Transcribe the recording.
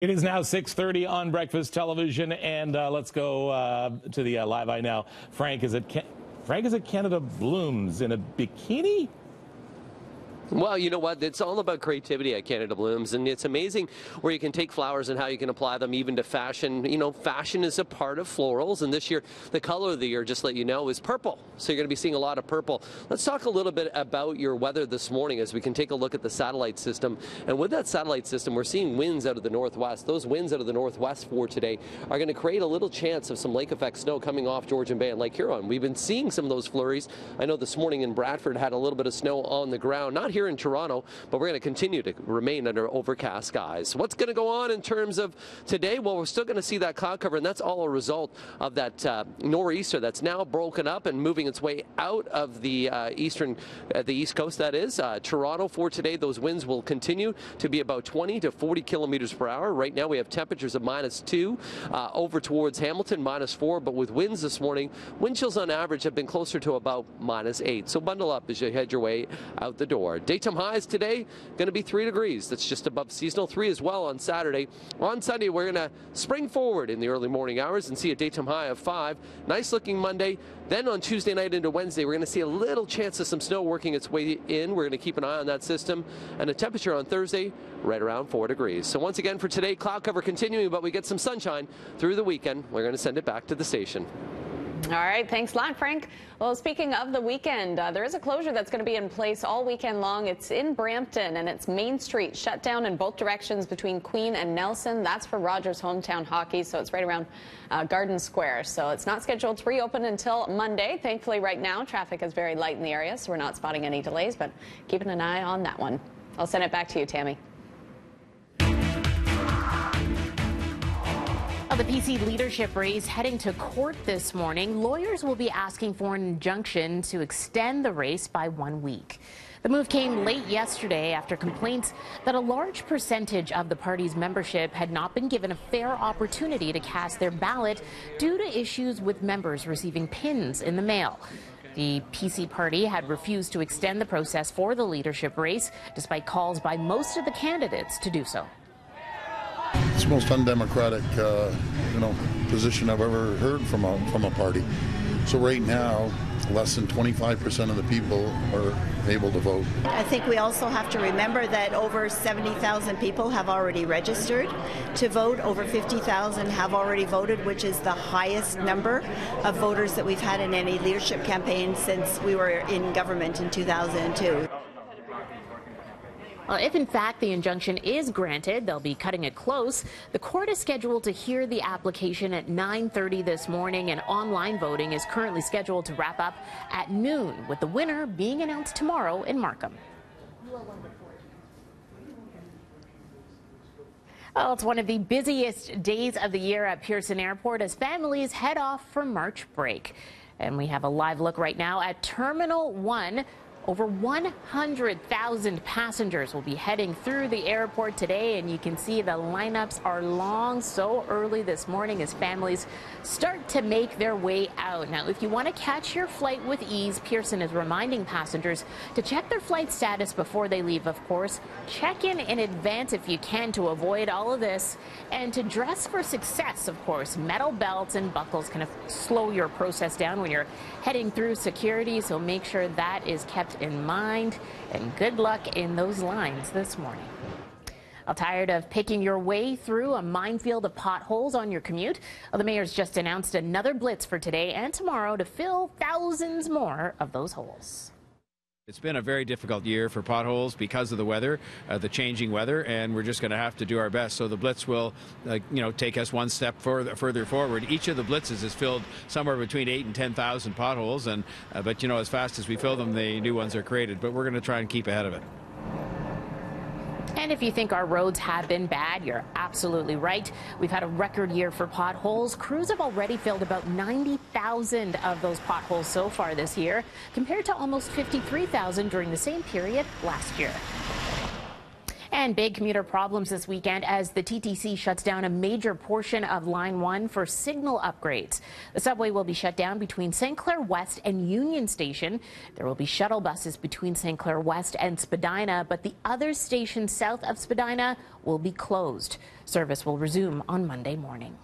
It is now 6:30 on Breakfast Television, and let's go to the Live Eye now. Frank is at Canada Blooms in a bikini. Well, you know what? It's all about creativity at Canada Blooms, and it's amazing where you can take flowers and how you can apply them even to fashion. You know, fashion is a part of florals, and this year, the color of the year, just to let you know, is purple. So you're going to be seeing a lot of purple. Let's talk a little bit about your weather this morning as we can take a look at the satellite system. And with that satellite system, we're seeing winds out of the northwest. Those winds out of the northwest for today are going to create a little chance of some lake effect snow coming off Georgian Bay and Lake Huron. We've been seeing some of those flurries. I know this morning in Bradford had a little bit of snow on the ground. Not here in Toronto, but we're going to continue to remain under overcast skies. What's going to go on in terms of today? Well, we're still going to see that cloud cover, and that's all a result of that nor'easter that's now broken up and moving its way out of the east coast. That is Toronto for today. Those winds will continue to be about 20 to 40 kilometers per hour. Right now we have temperatures of -2 over towards Hamilton, -4, but with winds this morning, wind chills on average have been closer to about -8. So bundle up as you head your way out the door. Daytime highs today going to be 3 degrees. That's just above seasonal. 3 as well on Saturday. On Sunday, we're going to spring forward in the early morning hours and see a daytime high of 5. Nice looking Monday. Then on Tuesday night into Wednesday, we're going to see a little chance of some snow working its way in. We're going to keep an eye on that system. And the temperature on Thursday, right around 4 degrees. So once again for today, cloud cover continuing, but we get some sunshine through the weekend. We're going to send it back to the station. All right, thanks a lot, Frank. Well, speaking of the weekend, there is a closure that's going to be in place all weekend long. It's in Brampton, and it's Main Street, shut down in both directions between Queen and Nelson. That's for Rogers Hometown Hockey, so it's right around Garden Square. So it's not scheduled to reopen until Monday. Thankfully, right now, traffic is very light in the area, so we're not spotting any delays, but keeping an eye on that one. I'll send it back to you, Tammy. The PC leadership race heading to court this morning. Lawyers will be asking for an injunction to extend the race by 1 week. The move came late yesterday after complaints that a large percentage of the party's membership had not been given a fair opportunity to cast their ballot due to issues with members receiving pins in the mail. The PC party had refused to extend the process for the leadership race, despite calls by most of the candidates to do so. It's the most undemocratic, position I've ever heard from a party. So right now, less than 25% of the people are able to vote. I think we also have to remember that over 70,000 people have already registered to vote. Over 50,000 have already voted, which is the highest number of voters that we've had in any leadership campaign since we were in government in 2002. Well, if in fact the injunction is granted, they'll be cutting it close. The court is scheduled to hear the application at 9:30 this morning, and online voting is currently scheduled to wrap up at noon, with the winner being announced tomorrow in Markham. Well, it's one of the busiest days of the year at Pearson Airport as families head off for March break. And we have a live look right now at Terminal 1. Over 100,000 passengers will be heading through the airport today, and you can see the lineups are long so early this morning as families start to make their way out. Now, if you want to catch your flight with ease, Pearson is reminding passengers to check their flight status before they leave, of course. Check in advance if you can to avoid all of this, and to dress for success, of course. Metal belts and buckles kind of slow your process down when you're heading through security, so make sure that is kept in mind, and good luck in those lines this morning. Well, tired of picking your way through a minefield of potholes on your commute? Well, the mayor's just announced another blitz for today and tomorrow to fill thousands more of those holes. It's been a very difficult year for potholes because of the weather, the changing weather, and we're just going to have to do our best. So the blitz will, take us one step further forward. Each of the blitzes has filled somewhere between 8,000 and 10,000 potholes, and but as fast as we fill them, the new ones are created. But we're going to try and keep ahead of it. And if you think our roads have been bad, you're absolutely right. We've had a record year for potholes. Crews have already filled about 90,000 of those potholes so far this year, compared to almost 53,000 during the same period last year. And big commuter problems this weekend as the TTC shuts down a major portion of Line 1 for signal upgrades. The subway will be shut down between St. Clair West and Union Station. There will be shuttle buses between St. Clair West and Spadina, but the other stations south of Spadina will be closed. Service will resume on Monday morning.